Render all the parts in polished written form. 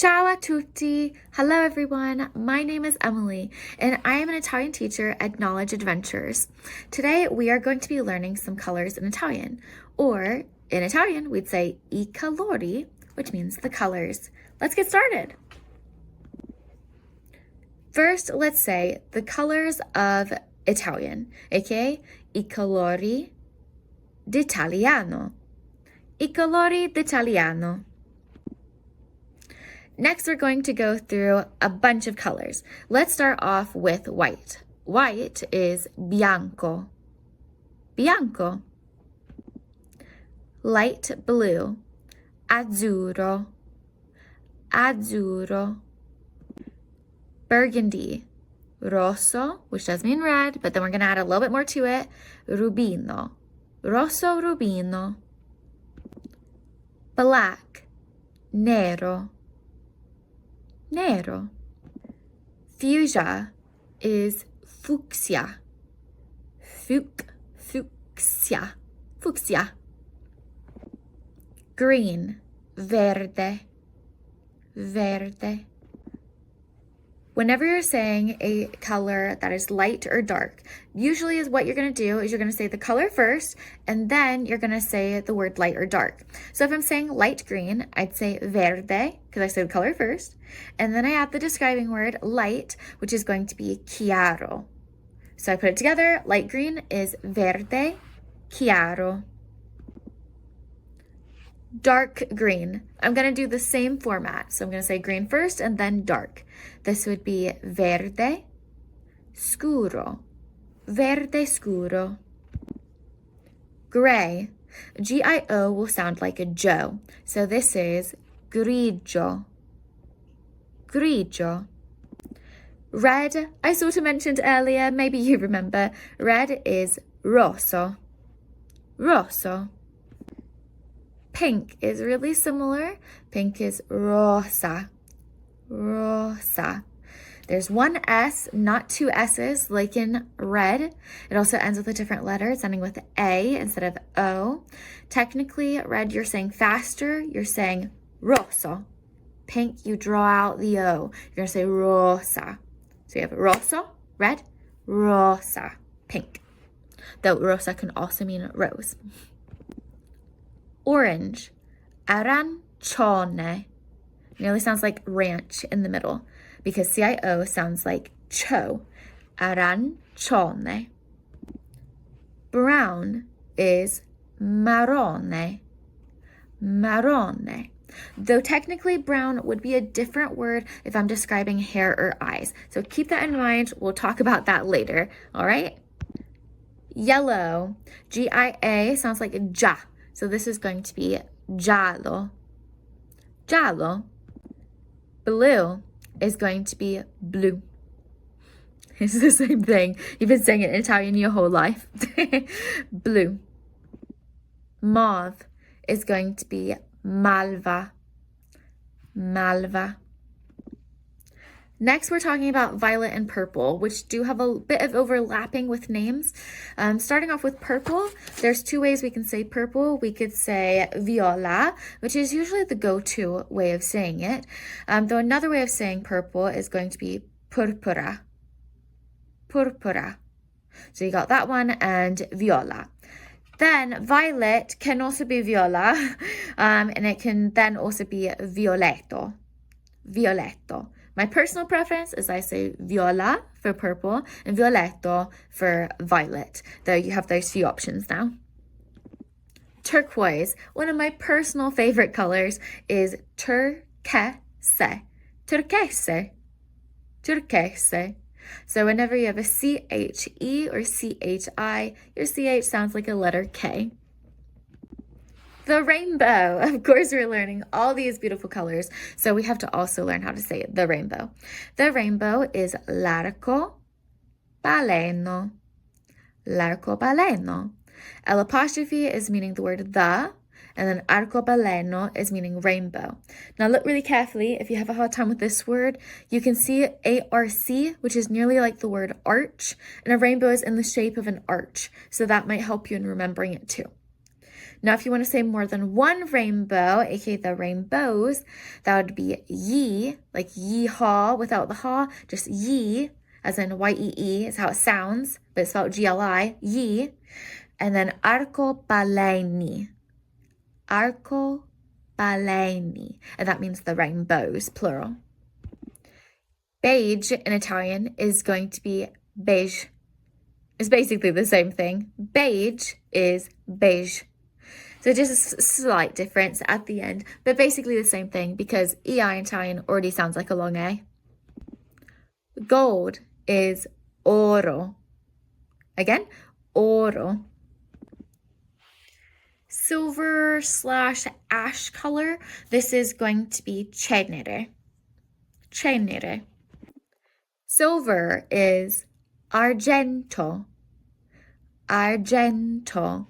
Ciao a tutti! Hello everyone, my name is Emily and I am an Italian teacher at Knowledge Adventures. Today we are going to be learning some colors in Italian, or in Italian we'd say I colori, which means the colors. Let's get started! First, let's say the colors of Italian, aka I colori d'Italiano. I colori d'Italiano. Next, we're going to go through a bunch of colors. Let's start off with white. White is bianco. Bianco. Light blue. Azzurro. Azzurro. Burgundy. Rosso, which does mean red, but then we're going to add a little bit more to it. Rubino. Rosso rubino. Black. Nero. Nero. Fuchsia is fucsia. Fucsia. Fucsia. Green. Verde. Verde. Whenever you're saying a color that is light or dark, usually is what you're going to do is you're going to say the color first, and then you're going to say the word light or dark. So if I'm saying light green, I'd say verde, because I said the color first, and then I add the describing word light, which is going to be chiaro. So I put it together, light green is verde chiaro. Dark green. I'm going to do the same format. So I'm going to say green first and then dark. This would be verde scuro. Verde scuro. Gray. G-I-O will sound like a Joe. So this is grigio. Grigio. Red, I sort of mentioned earlier, maybe you remember. Red is rosso. Rosso. Pink is really similar. Pink is rosa. Rosa. There's one S, not two S's, like in red. It also ends with a different letter. It's ending with A instead of O. Technically, red, you're saying faster. You're saying rosso. Pink, you draw out the O. You're going to say rosa. So you have rosso, red, rosa, pink. Though rosa can also mean rose. Orange, arancione. Nearly sounds like ranch in the middle because CIO sounds like cho. Arancione. Brown is marrone. Marrone. Though technically brown would be a different word if I'm describing hair or eyes. So keep that in mind. We'll talk about that later. All right? Yellow. G-I-A sounds like ja. So this is going to be giallo. Giallo. Blue is going to be blu. It's the same thing. You've been saying it in Italian your whole life. Blue. Mauve is going to be malva. Malva. Next, we're talking about violet and purple, which do have a bit of overlapping with names. Starting off with purple, there's two ways we can say purple. We could say viola, which is usually the go-to way of saying it. Though another way of saying purple is going to be purpura. Purpura. So you got that one and viola. Then violet can also be viola, and it can then also be violetto. Violetto. My personal preference is I say viola for purple and violetto for violet, though you have those few options now. Turquoise. One of my personal favorite colors is turquese. Turquese. Turquese. So whenever you have a C-H-E or C-H-I, your C-H sounds like a letter K. The rainbow. Of course, we're learning all these beautiful colors, so we have to also learn how to say the rainbow. The rainbow is l'arcobaleno. L'arcobaleno. L apostrophe is meaning the word the, and then arcobaleno is meaning rainbow. Now look really carefully. If you have a hard time with this word, you can see A-R-C, which is nearly like the word arch, and a rainbow is in the shape of an arch, so that might help you in remembering it too. Now, if you want to say more than one rainbow, aka the rainbows, that would be ye, like yeehaw without the haw, just ye, as in Y-E-E is how it sounds, but it's spelled G-L-I, ye. And then arcobaleni, arcobaleni, and that means the rainbows, plural. Beige in Italian is going to be beige. It's basically the same thing. Beige is beige. So just a slight difference at the end, but basically the same thing because EI in Italian already sounds like a long A. Gold is oro. Again, oro. Silver / ash color, this is going to be cenere. Cenere. Silver is argento. Argento.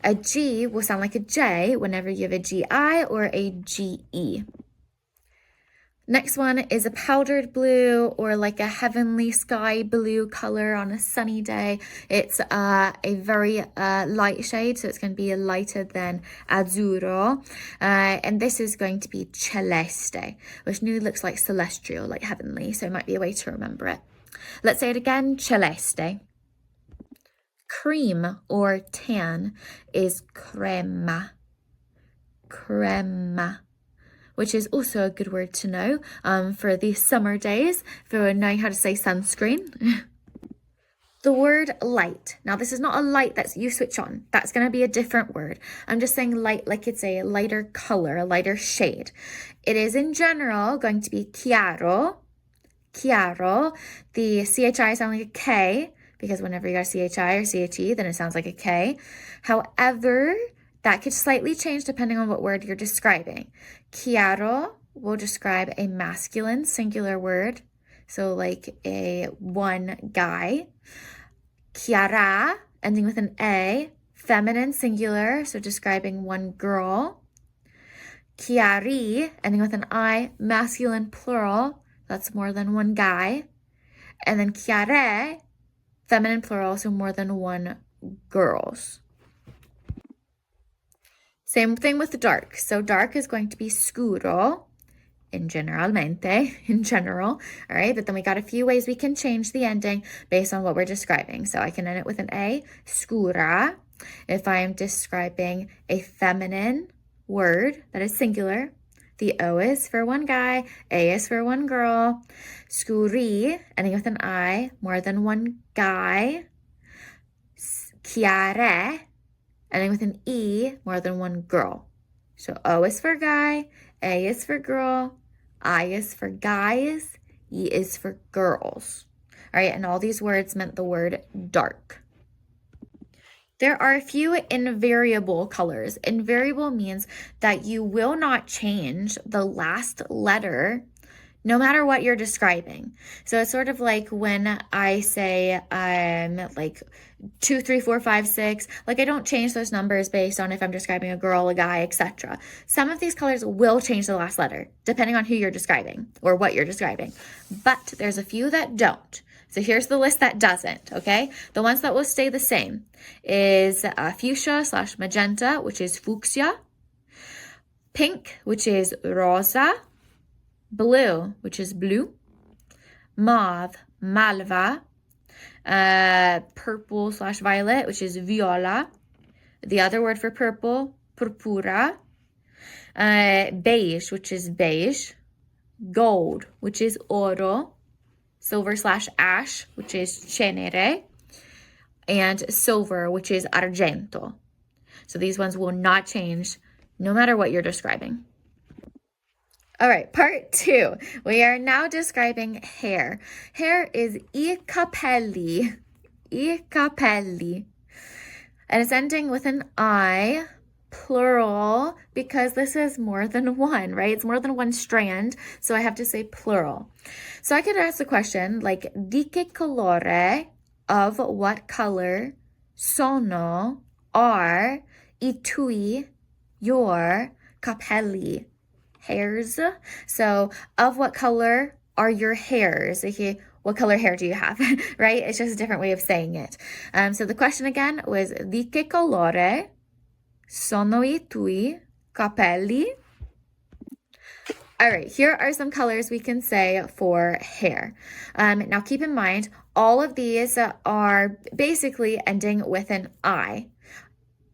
A G will sound like a J whenever you have a GI or a GE. Next one is a powdered blue or like a heavenly sky blue color on a sunny day. It's a very light shade, so it's going to be lighter than azzurro. And this is going to be celeste, which new looks like celestial, like heavenly, so it might be a way to remember it. Let's say it again, celeste. Cream or tan is crema. Crema, which is also a good word to know for the summer days, for knowing how to say sunscreen. The word light. Now, this is not a light that you switch on. That's going to be a different word. I'm just saying light like it's a lighter color, a lighter shade. It is in general going to be chiaro. Chiaro. The CHI sound like a K, because whenever you got a CHI or CHE, then it sounds like a K. However, that could slightly change depending on what word you're describing. Chiaro will describe a masculine singular word, so like a one guy. Chiara, ending with an A, feminine singular, so describing one girl. Chiari, ending with an I, masculine plural, that's more than one guy. And then chiare, feminine plural, so more than one girls. Same thing with dark. So dark is going to be scuro, in general, all right? But then we got a few ways we can change the ending based on what we're describing. So I can end it with an A, scura, if I'm describing a feminine word that is singular. The O is for one guy, A is for one girl. Scuri, ending with an I, more than one guy. Chiare, ending with an E, more than one girl. So O is for guy, A is for girl, I is for guys, E is for girls. All right, and all these words meant the word dark. There are a few invariable colors. Invariable means that you will not change the last letter no matter what you're describing. So it's sort of like when I say like 2, 3, 4, 5, 6, like I don't change those numbers based on if I'm describing a girl, a guy, etc. Some of these colors will change the last letter depending on who you're describing or what you're describing, but there's a few that don't. So here's the list that doesn't, okay? The ones that will stay the same is fuchsia / magenta, which is fucsia, pink, which is rosa, blue, which is blue, mauve, malva, purple / violet, which is viola, the other word for purple, purpura, beige, which is beige, gold, which is oro, silver / ash, which is cenere, and silver, which is argento. So these ones will not change no matter what you're describing. All right, part 2. We are now describing hair. Hair is I capelli. I capelli. And it's ending with an I, plural, because this is more than one, right? It's more than one strand, so I have to say plural. So I could ask the question like, di che colore, of what color, sono, are, I tui, your, capelli, hairs. So of what color are your hairs? Okay, what color hair do you have, right? It's just a different way of saying it. So the question again was di che colore, Sono I tuoi capelli? All right, here are some colors we can say for hair. Now keep in mind, all of these are basically ending with an I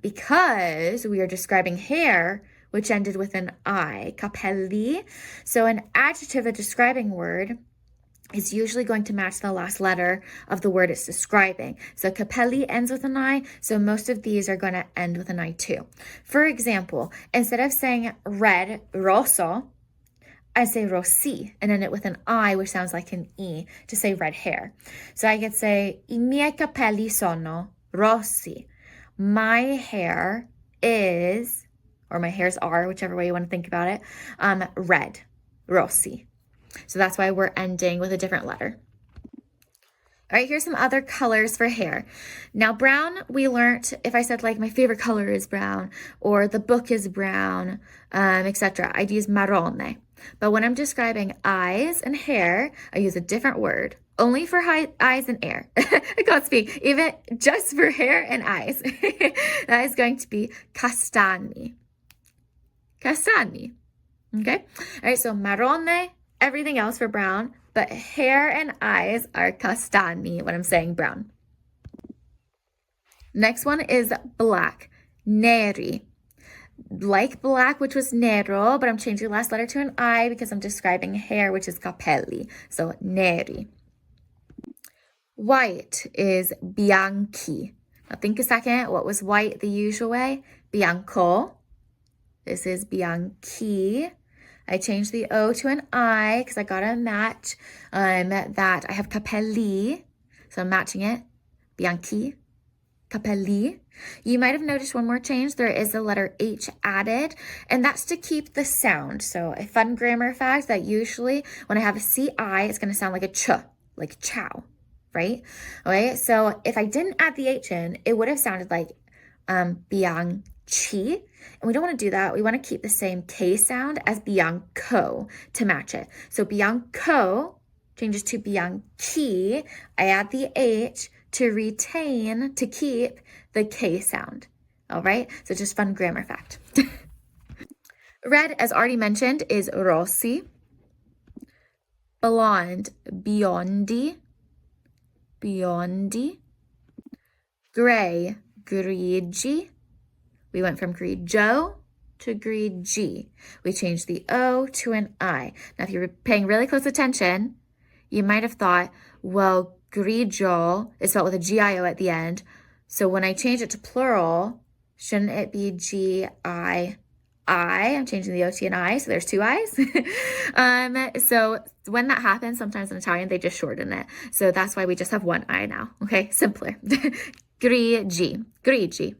because we are describing hair, which ended with an I, capelli. So an adjective, a describing word, is usually going to match the last letter of the word it's describing. So capelli ends with an I, so most of these are going to end with an I too. For example, instead of saying red, rosso, I say rossi and end it with an I, which sounds like an E, to say red hair. So I could say, I miei capelli sono rossi. My hair is, or my hairs are, whichever way you want to think about it, red, rossi. So that's why we're ending with a different letter. All right, here's some other colors for hair. Now, brown, we learned, if I said like my favorite color is brown or the book is brown, etc., I'd use marrone. But when I'm describing eyes and hair, I use a different word, only for eyes and hair. I can't speak, even just for hair and eyes. That is going to be castani. Castani. Okay? All right, so marrone, everything else for brown, but hair and eyes are castani when I'm saying brown. Next one is black, neri. Like black, which was nero, but I'm changing the last letter to an I because I'm describing hair, which is capelli. So neri. White is bianchi. Now think a second. What was white the usual way? Bianco. This is bianchi. I changed the O to an I because I got a match that I have capelli. So I'm matching it. Bianchi. Capelli. You might have noticed one more change. There is a letter H added, and that's to keep the sound. So a fun grammar fact that usually when I have a CI, it's going to sound like a ch, like chow, right? Okay, so if I didn't add the H in, it would have sounded like bianchi, and we don't want to do that. We want to keep the same K sound as bianco to match it. So bianco changes to bianchi. I add the H to retain, to keep the K sound. All right, so just fun grammar fact. Red, as already mentioned, is rossi. Blonde, biondi. Biondi. Gray, grigi. We went from grigio to grigi. We changed the O to an I. Now, if you were paying really close attention, you might have thought, well, grigio is spelled with a G-I-O at the end. So when I change it to plural, shouldn't it be G-I-I? I'm changing the O to an I, so there's two I's. So when that happens, sometimes in Italian, they just shorten it. So that's why we just have one I now, okay? Simpler. Grigi, grigi.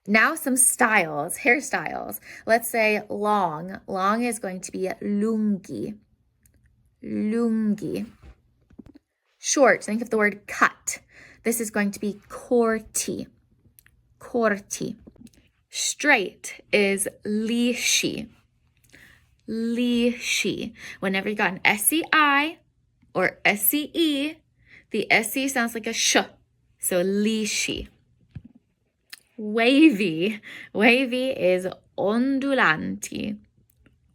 Now some styles, hairstyles. Let's say long. Long is going to be lunghi. Lunghi. Short, think of the word cut. This is going to be corti. Corti. Straight is lisci. Lisci. Whenever you got an SCI or SCE, the SC sounds like a sh. So lisci. Wavy. Wavy is ondulanti.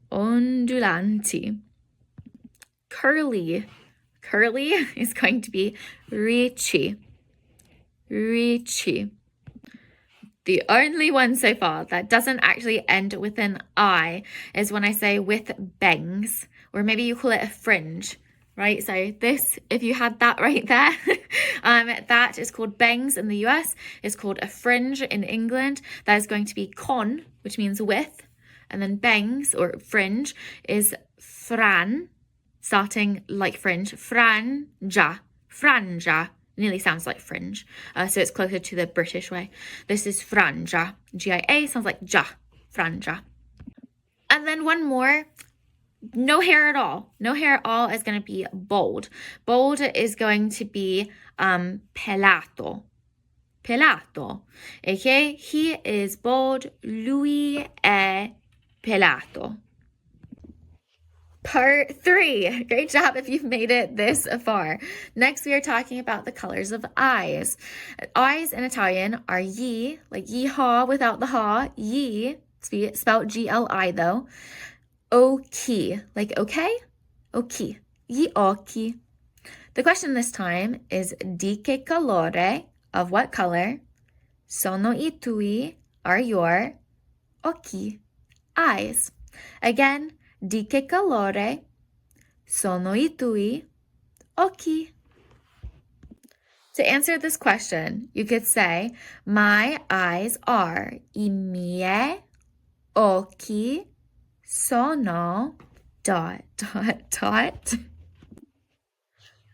Ondulanti. Curly. Curly is going to be ricci. Ricci. The only one so far that doesn't actually end with an I is when I say with bangs, or maybe you call it a fringe, right? So this, if you had that right there, that is called bangs in the US. It's called a fringe in England. That is going to be con, which means with, and then bangs or fringe is fran, starting like fringe, franja, franja. Nearly sounds like fringe, so it's closer to the British way. This is franja. G-I-A sounds like ja, franja. And then one more, no hair at all. No hair at all is going to be bold. Bold is going to be pelato. Pelato. Okay, he is bold. Lui è pelato. Part 3. Great job if you've made it this far. Next, we are talking about the colors of eyes. Eyes in Italian are ye, like yeehaw without the haw, ye, spelled G-L-I though. Occhi, like okay, occhi, gli occhi. The question this time is di che colore, of what color, sono I tui, are your, occhi, eyes. Again, di che colore, sono I tui, occhi. To answer this question, you could say, my eyes are, I miei occhi sono ... All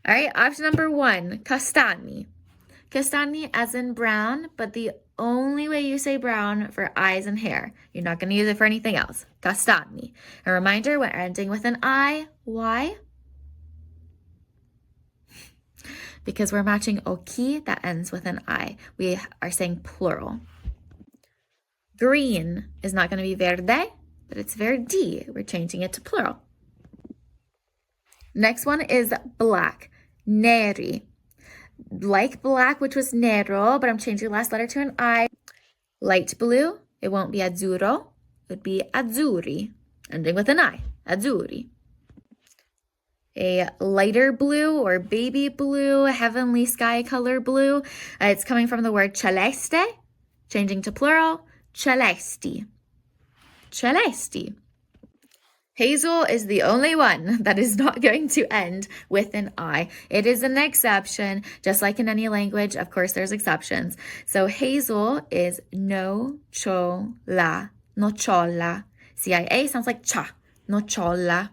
right, option number 1, castani. Castani as in brown, but the only way you say brown for eyes and hair. You're not going to use it for anything else. Castani. A reminder, when ending with an I, why? Because we're matching occhi that ends with an I. We are saying plural. Green is not going to be verde, but it's verdi. We're changing it to plural. Next one is black, neri. Like black, which was nero, but I'm changing the last letter to an I. Light blue, it won't be azzurro, it would be azzurri, ending with an I, azzurri. A lighter blue or baby blue, heavenly sky color blue, it's coming from the word celeste, changing to plural, celesti. Celesti. Hazel is the only one that is not going to end with an I. It is an exception, just like in any language. Of course, there's exceptions. So hazel is nocciola, nocciola. CIA sounds like cha, nocciola.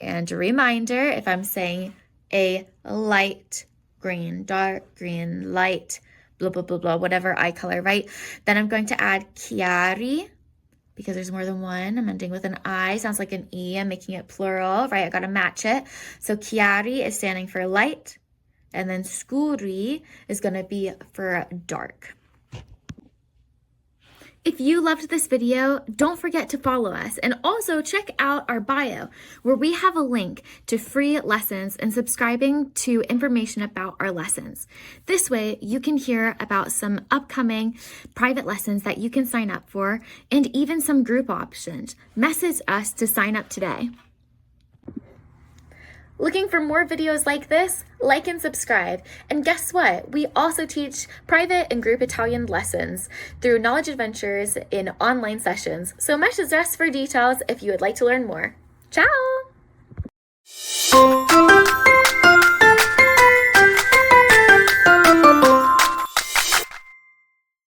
And a reminder, if I'm saying a light green, dark green, light, blah, blah, blah, blah, whatever eye color, right? Then I'm going to add chiari, because there's more than one. I'm ending with an I, sounds like an E. I'm making it plural, right? I got to match it. So chiari is standing for light, and then scuri is going to be for dark. If you loved this video, don't forget to follow us, and also check out our bio, where we have a link to free lessons and subscribing to information about our lessons. This way, you can hear about some upcoming private lessons that you can sign up for, and even some group options. Message us to sign up today. Looking for more videos like this? Like and subscribe. And guess what? We also teach private and group Italian lessons through Knowledge Adventures in online sessions. So message us for details if you would like to learn more. Ciao!